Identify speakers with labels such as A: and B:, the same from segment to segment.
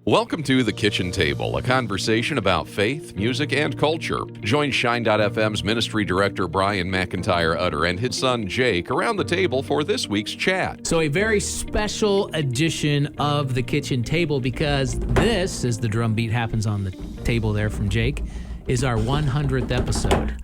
A: Welcome to The Kitchen Table, a conversation about faith, music, and culture. Join Shine.fm's ministry director Brian McIntyre Utter and his son Jake around the table for this week's chat.
B: So a very special edition of The Kitchen Table, because this, as the drum beat happens on the table there from Jake, is our 100th episode.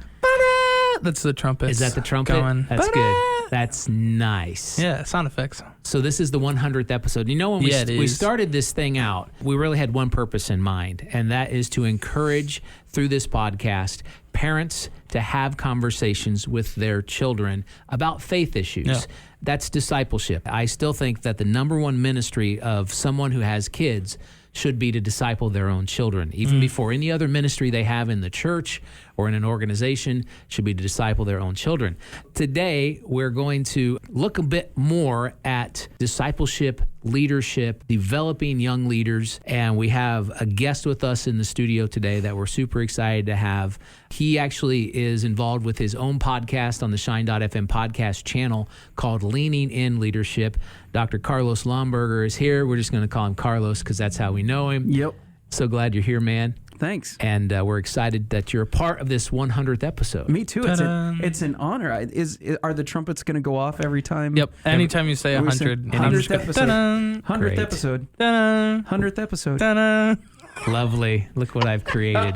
C: That's the trumpet.
B: Is that the trumpet?
C: Going.
B: That's good. That's nice.
C: Yeah, sound effects.
B: So this is the 100th episode. You know, when we started this thing out, we really had one purpose in mind, and that is to encourage, through this podcast, parents to have conversations with their children about faith issues. Yeah. That's discipleship. I still think that the number one ministry of someone who has kids should be to disciple their own children. Even before any other ministry they have in the church or in an organization, should be to disciple their own children. Today, we're going to look a bit more at discipleship, leadership, developing young leaders, and we have a guest with us in the studio today that we're super excited to have. He actually is involved with his own podcast on the Shine.fm podcast channel called Leaning In Leadership. Dr. Carlos Lomberger is here. We're just going to call him Carlos because that's how we know him.
D: Yep.
B: So glad you're here, man.
D: Thanks.
B: And we're excited that you're a part of this 100th episode.
D: Me too. It's an honor. Are the trumpets going to go off every time?
C: Yep. Anytime you say 100.
D: 100th episode. 100th episode. 100th episode.
B: Lovely. Look what I've created.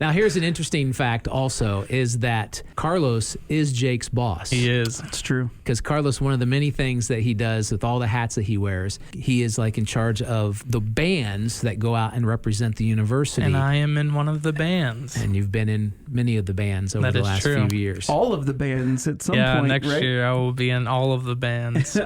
B: Now, here's an interesting fact also, is that Carlos is Jake's boss.
C: He is.
D: It's true.
B: Because Carlos, one of the many things that he does with all the hats that he wears, he is like in charge of the bands that go out and represent the university.
C: And I am in one of the bands.
B: And you've been in many of the bands over the last few years.
D: All of the bands at some point,
C: Yeah, next
D: right?
C: year I will be in all of the bands.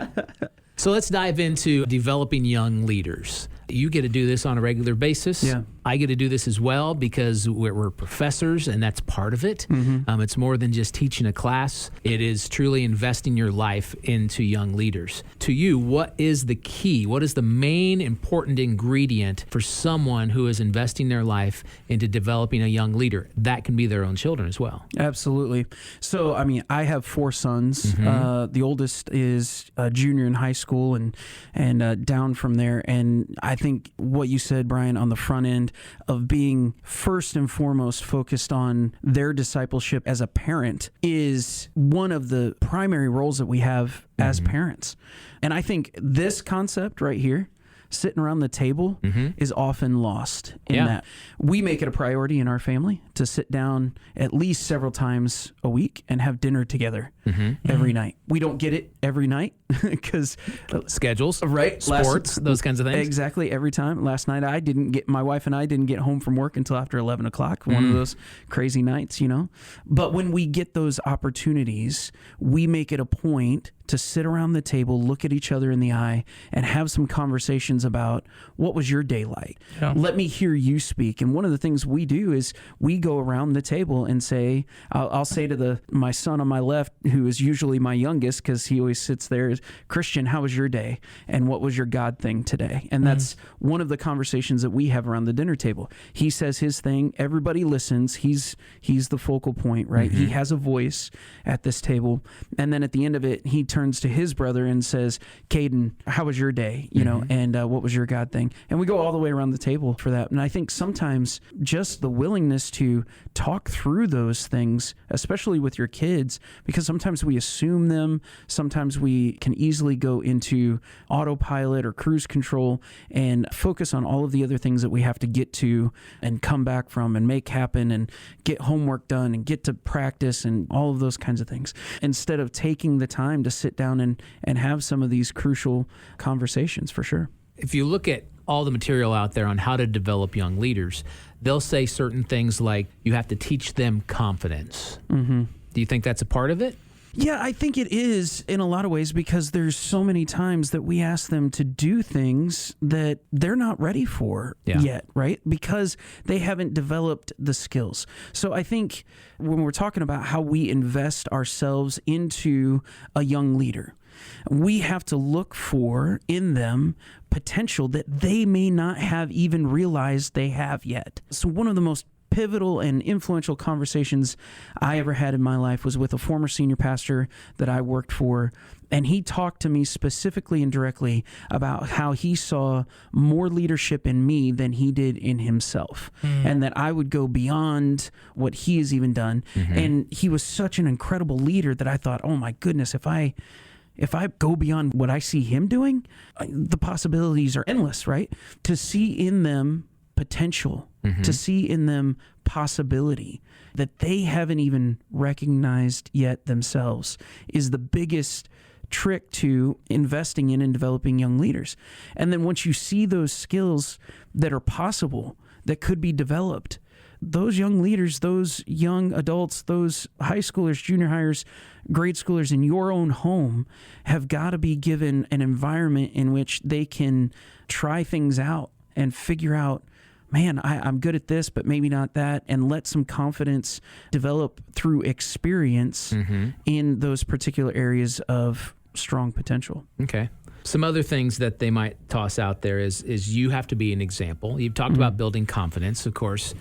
B: So let's dive into developing young leaders. You get to do this on a regular basis.
D: Yeah.
B: I get to do this as well because we're professors, and that's part of it. It's more than just teaching a class. It is truly investing your life into young leaders. To you, what is the key? What is the main important ingredient for someone who is investing their life into developing a young leader? That can be their own children as well.
D: Absolutely. So, I mean, I have 4 sons. The oldest is a junior in high school and down from there. And I think what you said, Brian, on the front end of being first and foremost focused on their discipleship as a parent is one of the primary roles that we have as parents. And I think this concept right here, sitting around the table, is often lost in that we make it a priority in our family to sit down at least several times a week and have dinner together every night. We don't get it every night because
B: schedules,
D: right?
B: Sports, those kinds of things.
D: Exactly. Every time. Last night, my wife and I didn't get home from work until after 11 o'clock. One of those crazy nights, you know. But when we get those opportunities, we make it a point to sit around the table, look at each other in the eye, and have some conversations about what was your day like. Yeah. Let me hear you speak. And one of the things we do is we go around the table and say, I'll say to my son on my left, who is usually my youngest, because he always sits there, is, Christian, how was your day? And what was your God thing today? And that's one of the conversations that we have around the dinner table. He says his thing. Everybody listens. He's the focal point, right? He has a voice at this table. And then at the end of it, he turns to his brother and says, Caden, how was your day? You know, and what was your God thing? And we go all the way around the table for that. And I think sometimes just the willingness to talk through those things, especially with your kids, because sometimes we assume them, sometimes we can easily go into autopilot or cruise control and focus on all of the other things that we have to get to and come back from and make happen and get homework done and get to practice and all of those kinds of things, instead of taking the time to sit down and have some of these crucial conversations, for sure.
B: If you look at all the material out there on how to develop young leaders, they'll say certain things like you have to teach them confidence. Do you think that's a part of it?
D: Yeah, I think it is in a lot of ways, because there's so many times that we ask them to do things that they're not ready for yet, right? Because they haven't developed the skills. So I think when we're talking about how we invest ourselves into a young leader, we have to look for in them potential that they may not have even realized they have yet. So one of the most pivotal and influential conversations I ever had in my life was with a former senior pastor that I worked for. And he talked to me specifically and directly about how he saw more leadership in me than he did in himself, and that I would go beyond what he has even done. And he was such an incredible leader that I thought, oh my goodness, if I go beyond what I see him doing, the possibilities are endless, right? To see in them potential, to see in them possibility that they haven't even recognized yet themselves is the biggest trick to investing in and developing young leaders. And then once you see those skills that are possible, that could be developed, those young leaders, those young adults, those high schoolers, junior hires, grade schoolers in your own home have got to be given an environment in which they can try things out and figure out, man, I'm good at this, but maybe not that, and let some confidence develop through experience in those particular areas of strong potential.
B: Okay. Some other things that they might toss out there is you have to be an example. You've talked about building confidence, of course.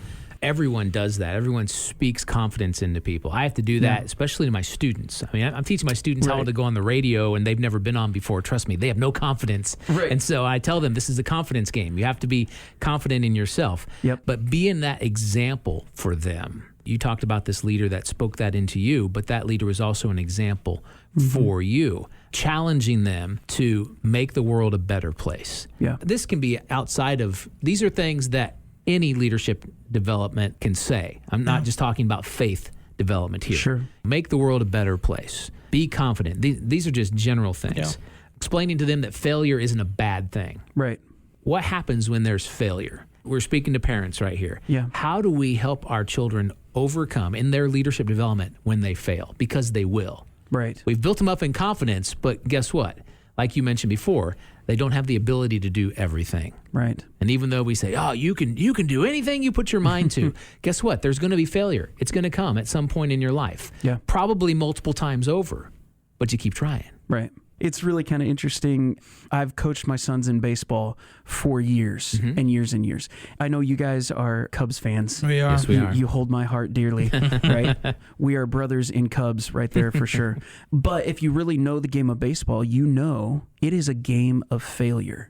B: Everyone does that. Everyone speaks confidence into people. I have to do that, especially to my students. I mean, I'm teaching my students how to go on the radio, and they've never been on before. Trust me, they have no confidence.
D: Right.
B: And so I tell them this is a confidence game. You have to be confident in yourself. But being that example for them. You talked about this leader that spoke that into you, but that leader was also an example for you, challenging them to make the world a better place. This can be outside of, these are things that any leadership development can say. I'm not just talking about faith development here.
D: Sure.
B: Make the world a better place. Be confident. These are just general things. Explaining to them that failure isn't a bad thing.
D: Right.
B: What happens when there's failure? We're speaking to parents right here. How do we help our children overcome in their leadership development when they fail? Because they will.
D: Right.
B: We've built them up in confidence, but guess what? Like you mentioned before, they don't have the ability to do everything.
D: Right.
B: And even though we say, oh, you can do anything you put your mind to, guess what? There's going to be failure. It's going to come at some point in your life. Probably multiple times over, but you keep trying.
D: Right. It's really kind of interesting. I've coached my sons in baseball for years and years and years. I know you guys are Cubs fans.
C: We are.
B: Yes, we are.
D: You hold my heart dearly, right? We are brothers in Cubs right there for sure. But if you really know the game of baseball, you know it is a game of failure.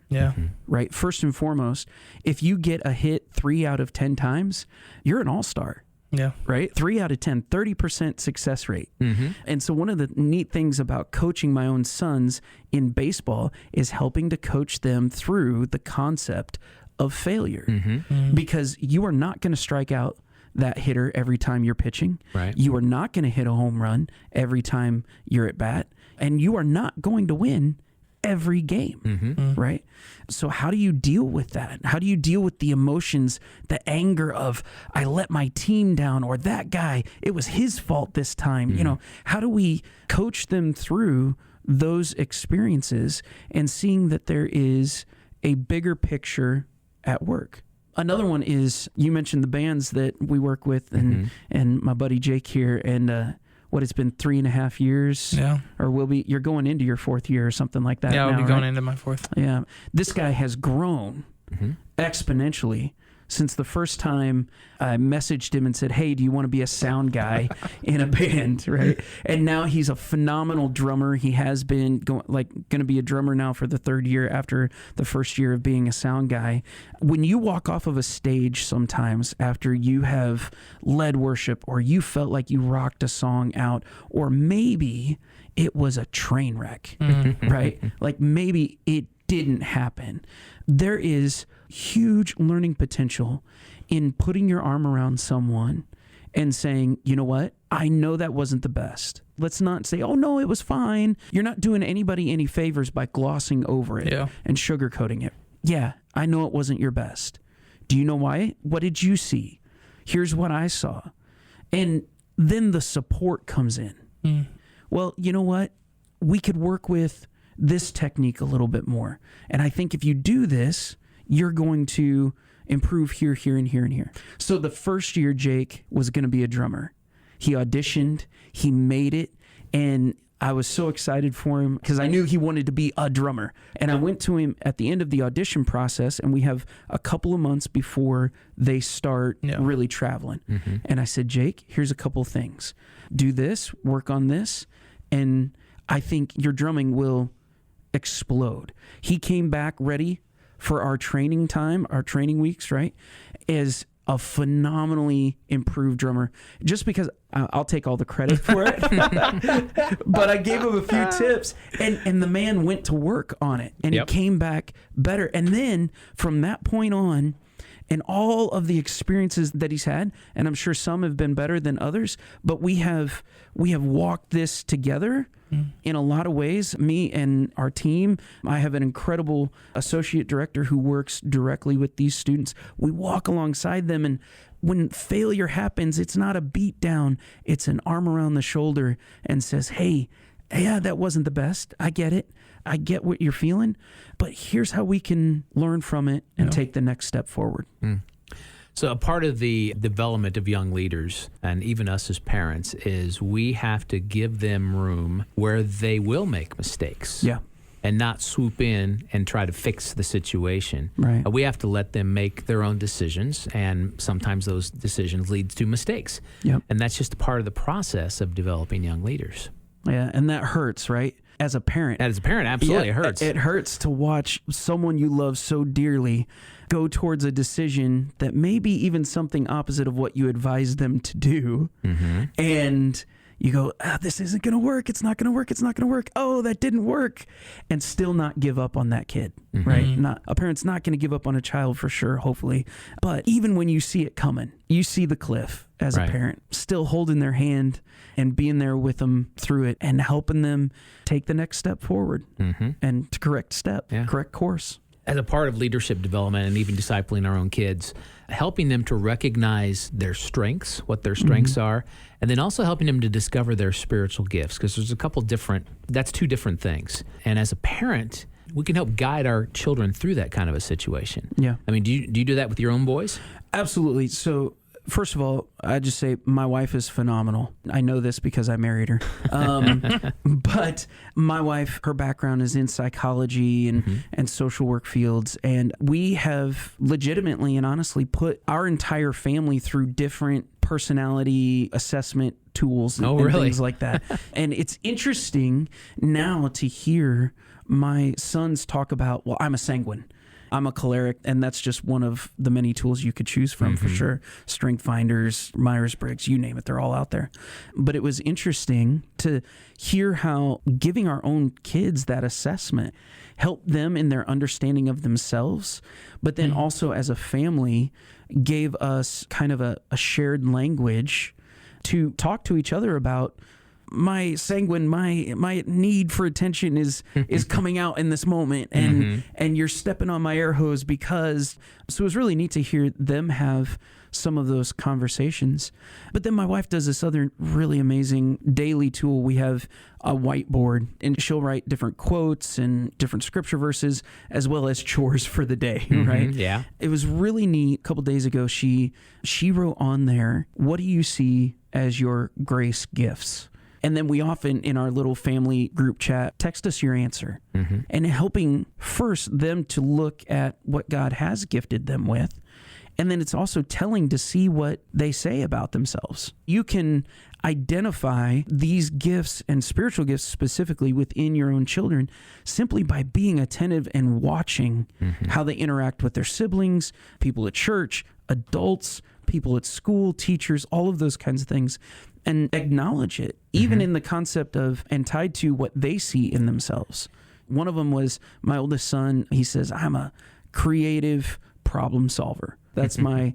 D: Right? First and foremost, if you get a hit 3 out of 10 times, you're an all-star. Right? 3 out of 10, 30% success rate. And so one of the neat things about coaching my own sons in baseball is helping to coach them through the concept of failure. Because you are not going to strike out that hitter every time you're pitching.
B: Right.
D: You are not going to hit a home run every time you're at bat. And you are not going to win every game, right? So how do you deal with that? How do you deal with the emotions, the anger of, I let my team down, or that guy, it was his fault this time? You know, how do we coach them through those experiences and seeing that there is a bigger picture at work? Another one is, you mentioned the bands that we work with and my buddy Jake here, and it's been 3.5 years, or you're going into your 4th year or something like that.
C: I'll be going
D: right?
C: into my 4th.
D: This guy has grown exponentially since the first time I messaged him and said, hey, do you want to be a sound guy in a band, right? And now he's a phenomenal drummer. He has been going to be a drummer now for the 3rd year after the first year of being a sound guy. When you walk off of a stage sometimes after you have led worship, or you felt like you rocked a song out, or maybe it was a train wreck, right? Like maybe it didn't happen. There is huge learning potential in putting your arm around someone and saying, you know what? I know that wasn't the best. Let's not say, oh no, it was fine. You're not doing anybody any favors by glossing over it and sugarcoating it. Yeah, I know it wasn't your best. Do you know why? What did you see? Here's what I saw. And then the support comes in. Well, you know what? We could work with this technique a little bit more. And I think if you do this, you're going to improve here, here, and here, and here. So the first year, Jake was going to be a drummer. He auditioned, he made it, and I was so excited for him because I knew he wanted to be a drummer. And I went to him at the end of the audition process, and we have a couple of months before they start really traveling. And I said, Jake, here's a couple things. Do this, work on this, and I think your drumming will explode. He came back ready for our training time, our training weeks, right, as a phenomenally improved drummer, just because I'll take all the credit for it. But I gave him a few tips, and the man went to work on it, and he came back better. And then from that point on, and all of the experiences that he's had, and I'm sure some have been better than others, but we have walked this together in a lot of ways, me and our team. I have an incredible associate director who works directly with these students. We walk alongside them, and when failure happens, it's not a beat down, it's an arm around the shoulder and says, hey, yeah, that wasn't the best. I get it. I get what you're feeling, but here's how we can learn from it and take the next step forward.
B: So a part of the development of young leaders, and even us as parents, is we have to give them room where they will make mistakes.
D: Yeah.
B: And not swoop in and try to fix the situation.
D: Right.
B: We have to let them make their own decisions, and sometimes those decisions lead to mistakes.
D: Yep.
B: And that's just a part of the process of developing young leaders.
D: Yeah, and that hurts, right? As a parent.
B: As a parent, absolutely, it hurts.
D: It hurts to watch someone you love so dearly go towards a decision that may be even something opposite of what you advised them to do. And you go, this isn't going to work. It's not going to work. It's not going to work. Oh, that didn't work. And still not give up on that kid, right? A parent's not going to give up on a child for sure, hopefully. But even when you see it coming, you see the cliff as a parent, still holding their hand and being there with them through it and helping them take the next step forward and to correct course.
B: As a part of leadership development and even discipling our own kids, helping them to recognize their strengths, what their strengths are, and then also helping them to discover their spiritual gifts, because there's that's two different things. And as a parent, we can help guide our children through that kind of a situation.
D: Yeah.
B: I mean, do you do that with your own boys?
D: Absolutely. So first of all, I just say my wife is phenomenal. I know this because I married her. But my wife, her background is in psychology and social work fields. And we have legitimately and honestly put our entire family through different personality assessment tools and things like that. And it's interesting now to hear my sons talk about, well, I'm a sanguine. I'm a choleric, and that's just one of the many tools you could choose from for sure. Strength finders, Myers-Briggs, you name it, they're all out there. But it was interesting to hear how giving our own kids that assessment helped them in their understanding of themselves, but then also as a family gave us kind of a shared language to talk to each other about. My sanguine, my need for attention is coming out in this moment, and you're stepping on my air hose because. So it was really neat to hear them have some of those conversations. But then my wife does this other really amazing daily tool. We have a whiteboard, and she'll write different quotes and different scripture verses as well as chores for the day, right?
B: Yeah.
D: It was really neat. A couple days ago, she wrote on there, what do you see as your grace gifts? And then we often, in our little family group chat, text us your answer. And helping first them to look at what God has gifted them with. And then it's also telling to see what they say about themselves. You can identify these gifts and spiritual gifts specifically within your own children simply by being attentive and watching how they interact with their siblings, people at church, adults, people at school, teachers, all of those kinds of things. And acknowledge it, even in the concept of, and tied to what they see in themselves. One of them was my oldest son. He says, I'm a creative problem solver. That's I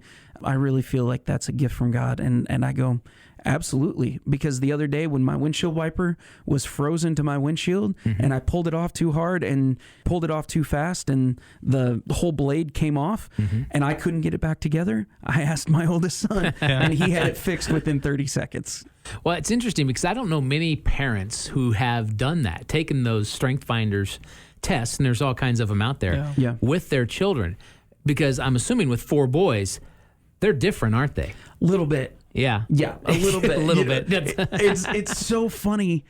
D: really feel like that's a gift from God. And I go, absolutely. Because the other day when my windshield wiper was frozen to my windshield and I pulled it off too hard and pulled it off too fast and the whole blade came off and I couldn't get it back together, I asked my oldest son and he had it fixed within 30 seconds.
B: Well, it's interesting because I don't know many parents who have done that, taken those Strength Finders tests, and there's all kinds of them out there, with their children. Because I'm assuming with 4 boys, they're different, aren't they?
D: Little bit.
B: Yeah.
D: Yeah, a little bit.
B: A little bit.
D: It's so funny.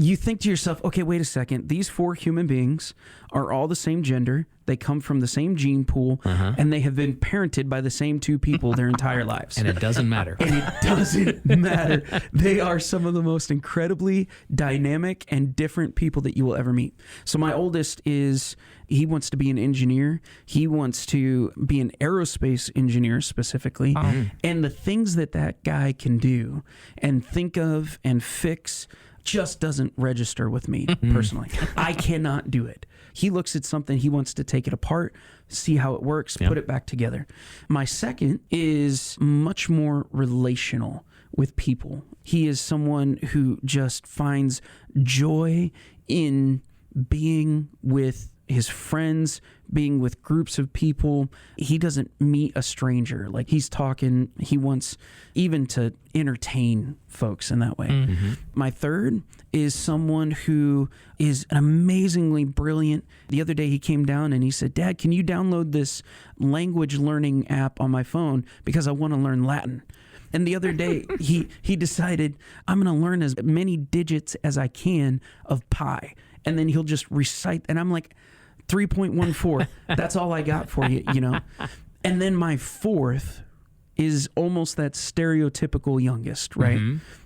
D: you think to yourself, okay, wait a second. These 4 human beings are all the same gender. They come from the same gene pool, and they have been parented by the same 2 people their entire lives.
B: And it doesn't matter.
D: And it doesn't matter. They are some of the most incredibly dynamic and different people that you will ever meet. So my oldest he wants to be an engineer. He wants to be an aerospace engineer specifically. And the things that guy can do and think of and fix just doesn't register with me personally. I cannot do it. He looks at something, he wants to take it apart, see how it works, put it back together. My second is much more relational with people. He is someone who just finds joy in being with his friends, being with groups of people. He doesn't meet a stranger. Like, he's talking, he wants even to entertain folks in that way. My third is someone who is an amazingly brilliant. The other day he came down and he said, Dad, can you download this language learning app on my phone because I want to learn Latin? And the other day he decided, I'm going to learn as many digits as I can of pi. And then he'll just recite. And I'm like, 3.14. That's all I got for you, And then my fourth is almost that stereotypical youngest, right?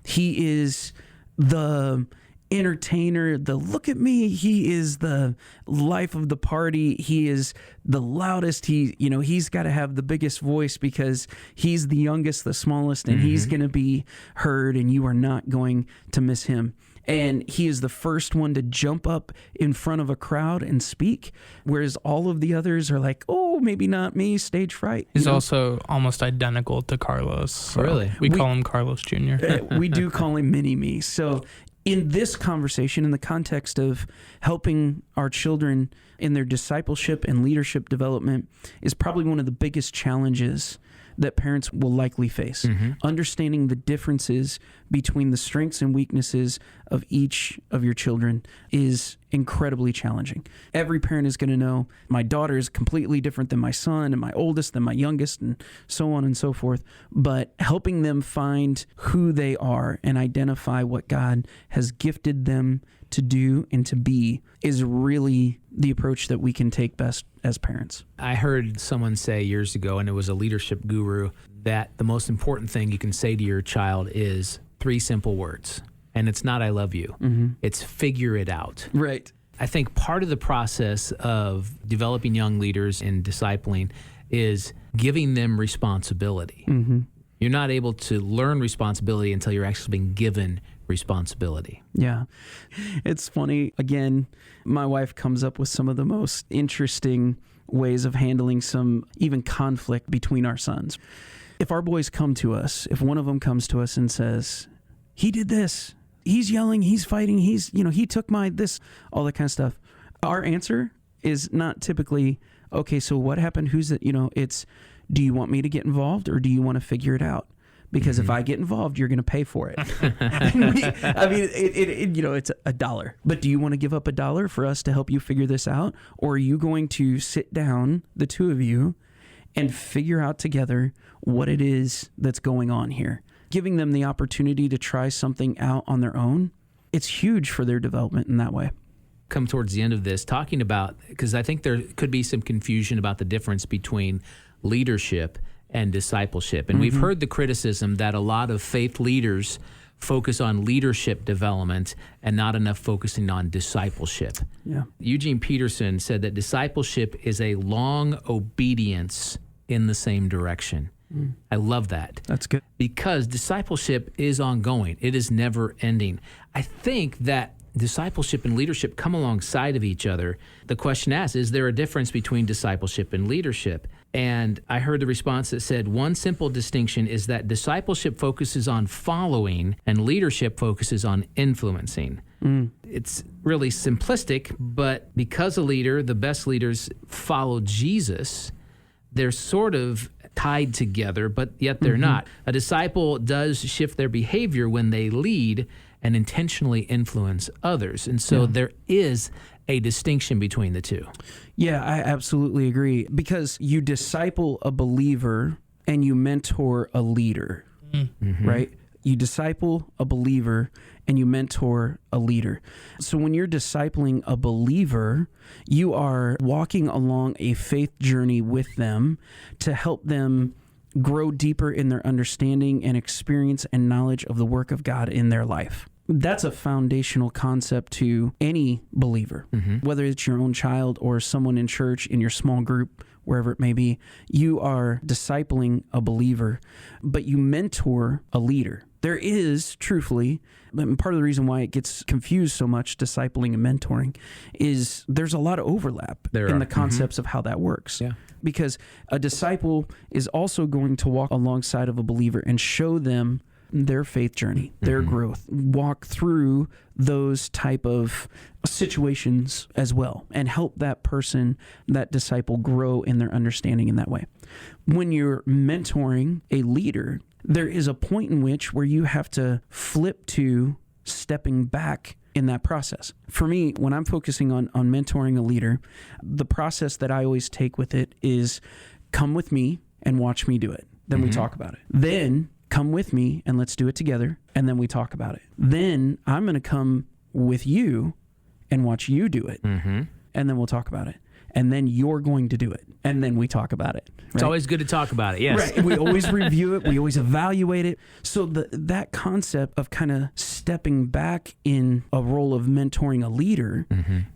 D: He is the entertainer, the look at me. He is the life of the party. He is the loudest. He's got to have the biggest voice because he's the youngest, the smallest, and he's going to be heard, and you are not going to miss him. And he is the first one to jump up in front of a crowd and speak, whereas all of the others are like, oh, maybe not me, stage fright.
C: He's also almost identical to Carlos. So
B: really?
C: We call him Carlos Jr.
D: We do call him Mini-Me. So in this conversation, in the context of helping our children in their discipleship and leadership development, is probably one of the biggest challenges that parents will likely face. Understanding the differences between the strengths and weaknesses of each of your children is incredibly challenging. Every parent is going to know my daughter is completely different than my son, and my oldest than my youngest, and so on and so forth. But helping them find who they are and identify what God has gifted them to do and to be is really the approach that we can take best as parents.
B: I heard someone say years ago, and it was a leadership guru, that the most important thing you can say to your child is 3 simple words. And it's not, I love you. It's figure it out.
D: Right.
B: I think part of the process of developing young leaders and discipling is giving them responsibility. You're not able to learn responsibility until you're actually being given responsibility.
D: Yeah. It's funny. Again, my wife comes up with some of the most interesting ways of handling some even conflict between our sons. If our boys come to us, if one of them comes to us and says, he did this, he's yelling, he's fighting, he took my this, all that kind of stuff. Our answer is not typically, okay, so what happened? Who's it? It's, do you want me to get involved or do you want to figure it out? Because if I get involved, you're going to pay for it. It's $1. But do you want to give up $1 for us to help you figure this out? Or are you going to sit down, the 2 of you, and figure out together what it is that's going on here? Giving them the opportunity to try something out on their own, it's huge for their development in that way.
B: Come towards the end of this, talking about, because I think there could be some confusion about the difference between leadership and discipleship. And we've heard the criticism that a lot of faith leaders focus on leadership development and not enough focusing on discipleship.
D: Yeah.
B: Eugene Peterson said that discipleship is a long obedience in the same direction. I love that.
D: That's good.
B: Because discipleship is ongoing. It is never ending. I think that discipleship and leadership come alongside of each other. The question asked, is there a difference between discipleship and leadership? And I heard the response that said, one simple distinction is that discipleship focuses on following and leadership focuses on influencing. It's really simplistic, but because a leader, the best leaders, follow Jesus, they're sort of tied together, but yet they're not. A disciple does shift their behavior when they lead and intentionally influence others. And so there is a distinction between the two.
D: Yeah, I absolutely agree. Because you disciple a believer and you mentor a leader, right? You disciple a believer and you mentor a leader. So when you're discipling a believer, you are walking along a faith journey with them to help them grow deeper in their understanding and experience and knowledge of the work of God in their life. That's a foundational concept to any believer, whether it's your own child or someone in church, in your small group, wherever it may be. You are discipling a believer, but you mentor a leader. There is, truthfully, part of the reason why it gets confused so much, discipling and mentoring, is there's a lot of overlap in the concepts of how that works.
B: Yeah.
D: Because a disciple is also going to walk alongside of a believer and show them their faith journey, their growth, walk through those type of situations as well, and help that person, that disciple, grow in their understanding in that way. When you're mentoring a leader, there is a point in which where you have to flip to stepping back in that process. For me, when I'm focusing on mentoring a leader, the process that I always take with it is come with me and watch me do it. Then we talk about it. Then come with me and let's do it together. And then we talk about it. Then I'm going to come with you and watch you do it. And then we'll talk about it. And then you're going to do it. And then we talk about it. Right?
B: It's always good to talk about it, yes.
D: Right. We always review it. We always evaluate it. So that concept of kind of stepping back in a role of mentoring a leader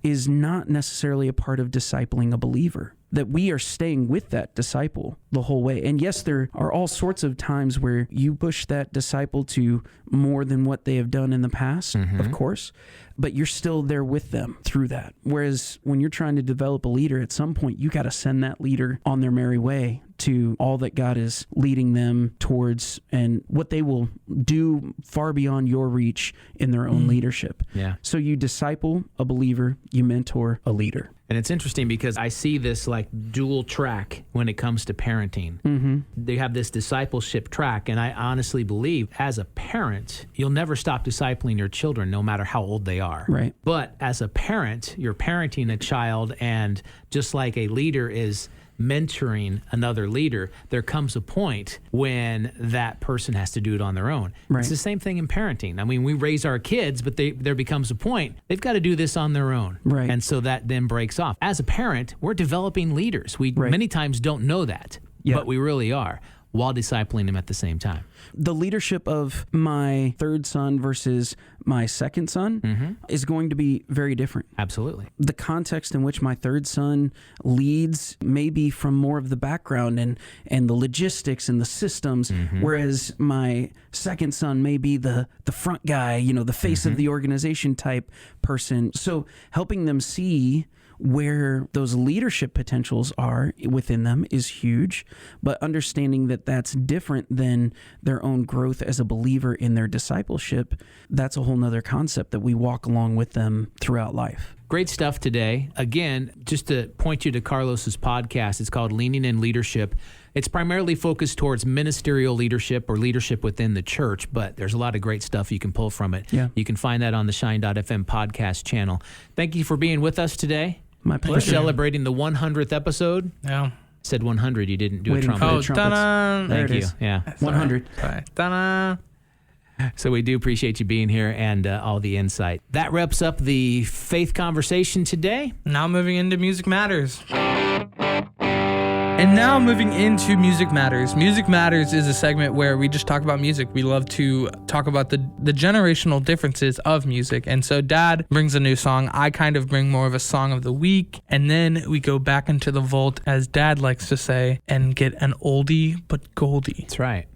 D: is not necessarily a part of discipling a believer. That we are staying with that disciple the whole way. And yes, there are all sorts of times where you push that disciple to more than what they have done in the past, of course, but you're still there with them through that. Whereas when you're trying to develop a leader, at some point, you got to send that leader on their merry way to all that God is leading them towards and what they will do far beyond your reach in their own leadership.
B: Yeah.
D: So you disciple a believer, you mentor a leader.
B: And it's interesting because I see this like dual track when it comes to parenting. They have this discipleship track, and I honestly believe as a parent, you'll never stop discipling your children no matter how old they are.
D: Right.
B: But as a parent, you're parenting a child, and just like a leader is mentoring another leader, there comes a point when that person has to do it on their own.
D: Right.
B: It's the same thing in parenting. I mean, we raise our kids, but there becomes a point they've got to do this on their own.
D: Right.
B: And so that then breaks off. As a parent, we're developing leaders. We many times don't know that, but we really are, while discipling them at the same time.
D: The leadership of my third son versus my second son is going to be very different.
B: Absolutely.
D: The context in which my third son leads may be from more of the background and the logistics and the systems, whereas my second son may be the front guy, the face of the organization type person. So helping them see where those leadership potentials are within them is huge, but understanding that that's different than their own growth as a believer in their discipleship, that's a whole nother concept that we walk along with them throughout life.
B: Great stuff today. Again, just to point you to Carlos's podcast, it's called Leaning in Leadership. It's primarily focused towards ministerial leadership or leadership within the church, but there's a lot of great stuff you can pull from it.
D: Yeah.
B: You can find that on the Shine.fm podcast channel. Thank you for being with us today.
D: My
B: For
D: pleasure.
B: celebrating the 100th episode.
C: Yeah.
B: Said 100. You didn't do
D: Waiting
B: a
D: for
B: trumpet.
D: the trumpets.
C: ta-da!
D: There
B: Thank
D: it
B: you.
D: is.
B: Yeah.
D: 100.
C: Sorry. Ta-da!
B: So we do appreciate you being here and all the insight. That wraps up the faith conversation today.
C: Now moving into Music Matters. And now moving into Music Matters. Music Matters is a segment where we just talk about music. We love to talk about the generational differences of music. And so Dad brings a new song. I kind of bring more of a song of the week. And then we go back into the vault, as Dad likes to say, and get an oldie but goldie.
B: That's right.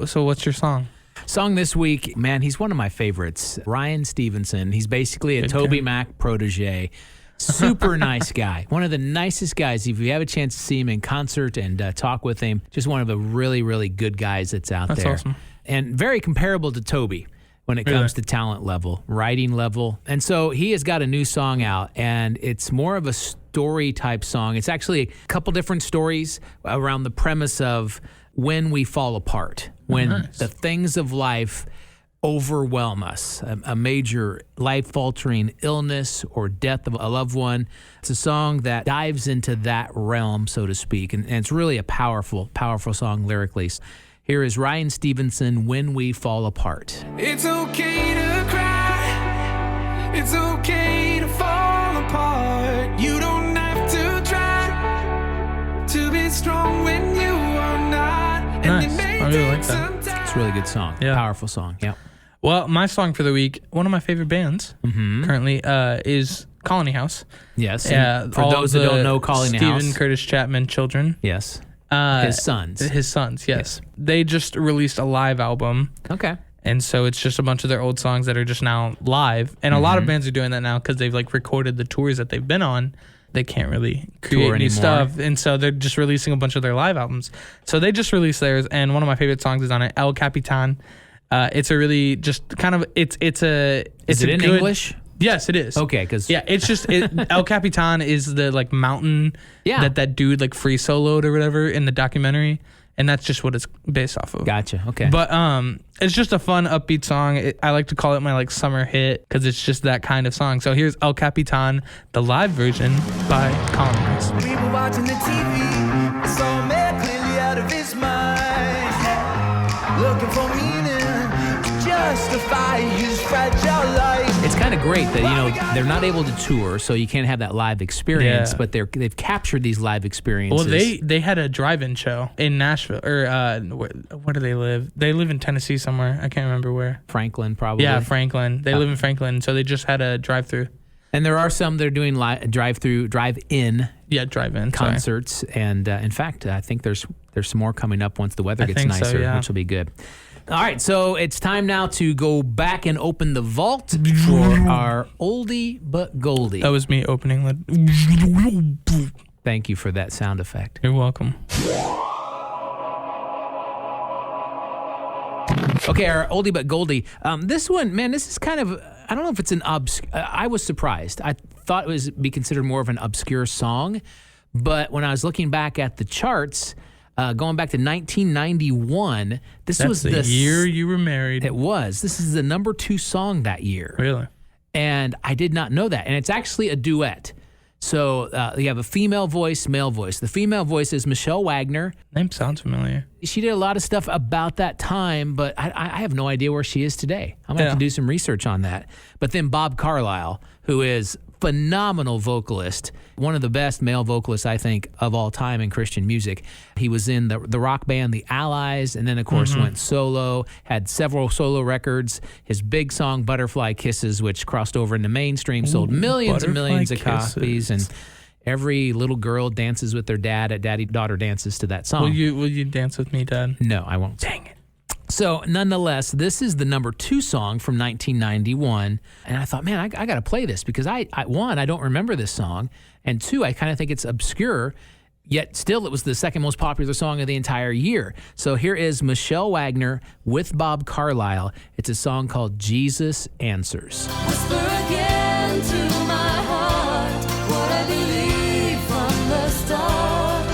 C: So what's your song?
B: Song this week, man, he's one of my favorites. Ryan Stevenson. He's basically a Toby Mac protege. Super nice guy. One of the nicest guys. If you have a chance to see him in concert and talk with him, just one of the really, really good guys that's out there.
C: That's awesome.
B: And very comparable to Toby when it comes to talent level, writing level. And so he has got a new song out, and it's more of a story type song. It's actually a couple different stories around the premise of when we fall apart, when the things of life overwhelm us, a major life-altering illness or death of a loved one. It's a song that dives into that realm, so to speak, and it's really a powerful, powerful song lyrically. Here is Ryan Stevenson, When We Fall Apart.
E: It's okay to cry. It's okay to fall apart. You don't have to try to be strong when you are not.
C: Nice. I really like that.
B: It's a really good song.
C: Yeah.
B: Powerful song. Yeah.
C: Well, my song for the week, one of my favorite bands currently is Colony House.
B: Yes.
C: Yeah.
B: For those that don't know Colony House.
C: Stephen Curtis Chapman children.
B: Yes. His sons.
C: His sons, yes. They just released a live album.
B: Okay.
C: And so it's just a bunch of their old songs that are just now live. And a lot of bands are doing that now because they've like recorded the tours that they've been on. They can't really create new stuff. And so they're just releasing a bunch of their live albums. So they just released theirs. And one of my favorite songs is on it, El Capitan. It's a really just kind of, it's
B: is it in
C: good,
B: English?
C: Yes, it is.
B: Okay, because
C: it's just El Capitan is the like mountain that dude like free soloed or whatever in the documentary, and that's just what it's based off of.
B: Gotcha. Okay,
C: but it's just a fun upbeat song. I like to call it my like summer hit because it's just that kind of song. So here's El Capitan, the live version by Colony House.
E: We were watching the TV, saw a man clearly out of his mind, looking for meaning to justify his fragile life.
B: It's kind of great that they're not able to tour, so you can't have that live experience. But they've captured these live experiences.
C: Well, they had a drive-in show in Nashville, or where do they live? They live in Tennessee somewhere. I can't remember where.
B: Franklin, probably.
C: Yeah, Franklin. They live in Franklin, so they just had a drive-through.
B: And there are some that are doing drive-in.
C: Yeah, drive-in
B: concerts. Sorry. And in fact, I think there's some more coming up once the weather gets nicer, which will be good. All right, so it's time now to go back and open the vault for our oldie but goldie.
C: That was me opening.
B: Thank you for that sound effect.
C: You're welcome.
B: Okay, our oldie but goldie. This one, man, this is kind of, I don't know if it's an I was surprised. I thought it was be considered more of an obscure song, but when I was looking back at the charts, going back to 1991,
C: That's was the year you were married.
B: It was. This is the number 2 song that year.
C: Really?
B: And I did not know that. And it's actually a duet. So you have a female voice, male voice. The female voice is Michelle Wagner.
C: Name sounds familiar.
B: She did a lot of stuff about that time, but I have no idea where she is today. I'm going to have to do some research on that. But then Bob Carlisle, who is phenomenal vocalist, one of the best male vocalists, I think, of all time in Christian music. He was in the rock band The Allies, and then, of course, went solo, had several solo records. His big song, Butterfly Kisses, which crossed over into mainstream, sold millions and millions of copies, and every little girl dances with their dad at Daddy-Daughter Dances to that song.
C: Will you dance with me, Dad?
B: No, I won't.
C: Dang it.
B: So, nonetheless, this is the number 2 song from 1991, and I thought, man, I got to play this because I don't remember this song, and 2, I kind of think it's obscure, yet still it was the second most popular song of the entire year. So here is Michelle Wagner with Bob Carlisle. It's a song called Jesus Answers.
F: Whisper again to my heart what I believe from the start.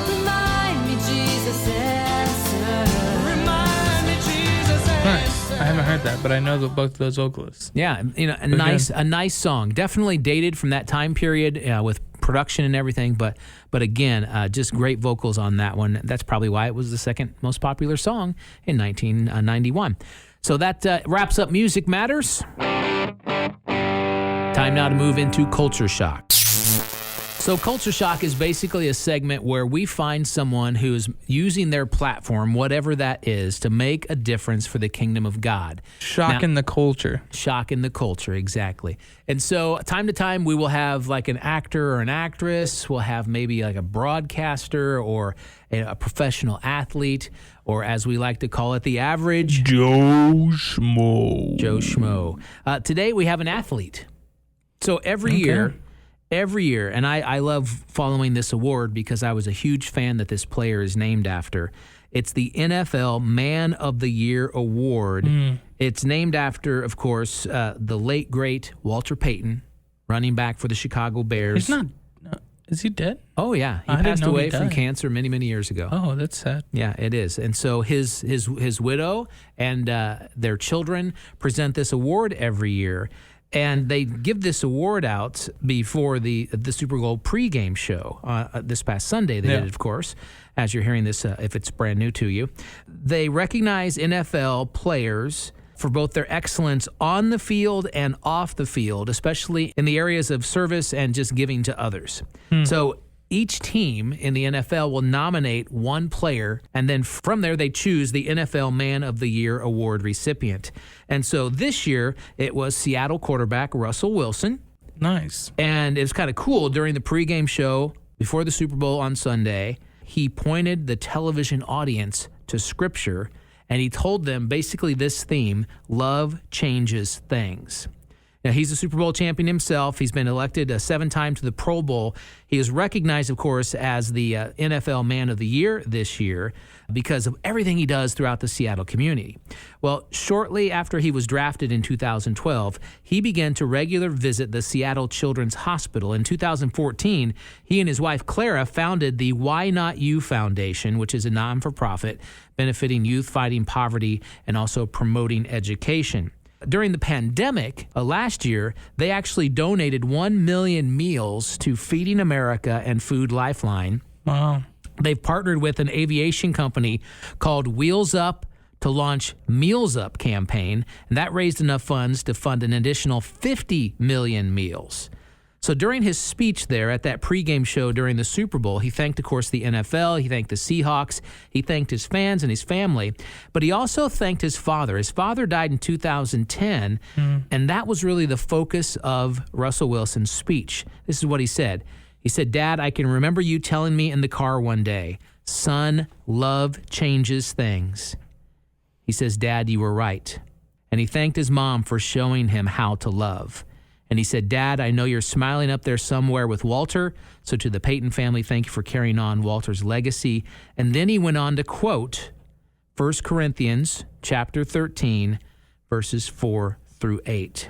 F: Remind me, Jesus answers.
E: Remind me, Jesus answers.
C: Nice. I haven't heard that, but I know both of those vocalists.
B: Yeah, a nice song. Definitely dated from that time period with production and everything, but again, just great vocals on that one. That's probably why it was the second most popular song in 1991. So that wraps up Music Matters. Time now to move into Culture Shock. So Culture Shock is basically a segment where we find someone who is using their platform, whatever that is, to make a difference for the kingdom of God.
C: Shocking the culture.
B: Shocking the culture, exactly. And so time to time, we will have like an actor or an actress. We'll have maybe like a broadcaster or a professional athlete, or as we like to call it, the average
C: Joe Schmo.
B: Joe Schmo. Today, we have an athlete. So every year, and I love following this award because I was a huge fan that this player is named after. It's the NFL Man of the Year Award. It's named after, of course, the late, great Walter Payton, running back for the Chicago Bears.
C: He's not. Is he dead?
B: Oh, yeah. He
C: I didn't
B: passed
C: know he
B: away from
C: died.
B: cancer many, many years ago.
C: Oh, that's sad.
B: Yeah, it is. And so his widow and their children present this award every year. And they give this award out before the Super Bowl pregame show this past Sunday. They did, of course, as you're hearing this, if it's brand new to you. They recognize NFL players for both their excellence on the field and off the field, especially in the areas of service and just giving to others. So each team in the NFL will nominate one player, and then from there they choose the NFL Man of the Year award recipient. And so this year it was Seattle quarterback Russell Wilson.
C: Nice.
B: And it was kind of cool. During the pregame show before the Super Bowl on Sunday, he pointed the television audience to Scripture, and he told them basically this theme: love changes things. Now, he's a Super Bowl champion himself. He's been elected 7 times to the Pro Bowl. He is recognized, of course, as the NFL Man of the Year this year because of everything he does throughout the Seattle community. Well, shortly after he was drafted in 2012, he began to regularly visit the Seattle Children's Hospital. In 2014, he and his wife, Clara, founded the Why Not You Foundation, which is a non-for-profit benefiting youth fighting poverty and also promoting education. During the pandemic last year, they actually donated 1 million meals to Feeding America and Food Lifeline.
C: Wow.
B: They've partnered with an aviation company called Wheels Up to launch Meals Up campaign, and that raised enough funds to fund an additional 50 million meals. So during his speech there at that pregame show during the Super Bowl, he thanked, of course, the NFL, he thanked the Seahawks, he thanked his fans and his family, but he also thanked his father. His father died in 2010, and that was really the focus of Russell Wilson's speech. This is what he said. He said, "Dad, I can remember you telling me in the car one day, 'Son, love changes things.'" He says, "Dad, you were right." And he thanked his mom for showing him how to love. And he said, "Dad, I know you're smiling up there somewhere with Walter. So to the Payton family, thank you for carrying on Walter's legacy." And then he went on to quote 1 Corinthians chapter 13, verses 4 through 8.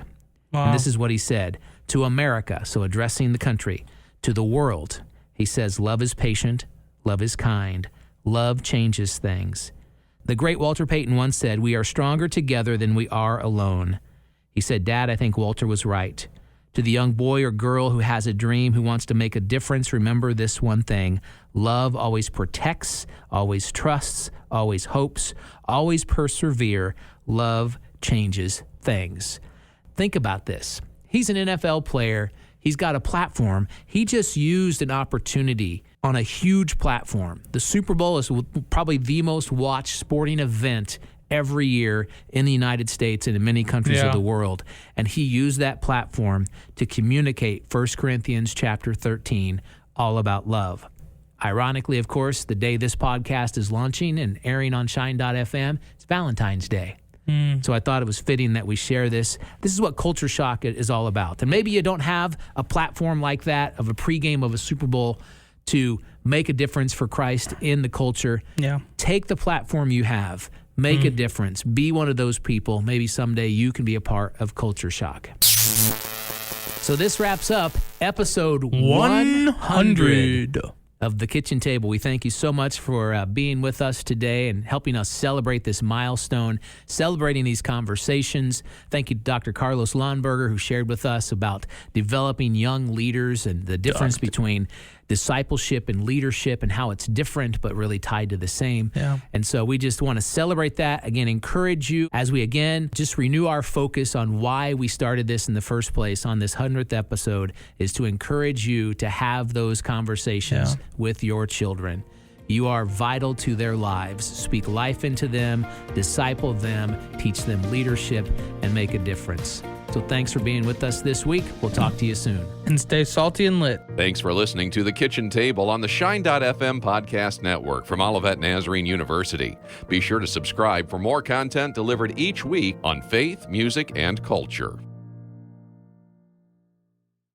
C: Wow.
B: And this is what he said. To America, so addressing the country, to the world, he says, "Love is patient, love is kind, love changes things." The great Walter Payton once said, "We are stronger together than we are alone." He said, "Dad, I think Walter was right. To the young boy or girl who has a dream, who wants to make a difference, remember this one thing. Love always protects, always trusts, always hopes, always persevere. Love changes things." Think about this. He's an NFL player. He's got a platform. He just used an opportunity on a huge platform. The Super Bowl is probably the most watched sporting event every year in the United States and in many countries of the world. And he used that platform to communicate 1 Corinthians chapter 13, all about love. Ironically, of course, the day this podcast is launching and airing on Shine.fm, it's Valentine's Day. So I thought it was fitting that we share this. This is what Culture Shock is all about. And maybe you don't have a platform like that of a pregame of a Super Bowl to make a difference for Christ in the culture.
C: Yeah.
B: Take the platform you have. Make a difference. Be one of those people. Maybe someday you can be a part of Culture Shock. So this wraps up episode 100 of The Kitchen Table. We thank you so much for being with us today and helping us celebrate this milestone, celebrating these conversations. Thank you to Dr. Carlos Lahnberger, who shared with us about developing young leaders and the difference between discipleship and leadership and how it's different but really tied to the same.
C: Yeah.
B: And so we just want to celebrate that. Again, encourage you as we again just renew our focus on why we started this in the first place on this 100th episode is to encourage you to have those conversations with your children. You are vital to their lives. Speak life into them, disciple them, teach them leadership, and make a difference. So thanks for being with us this week. We'll talk to you soon.
C: And stay salty and lit.
A: Thanks for listening to The Kitchen Table on the Shine.fm podcast network from Olivet Nazarene University. Be sure to subscribe for more content delivered each week on faith, music, and culture.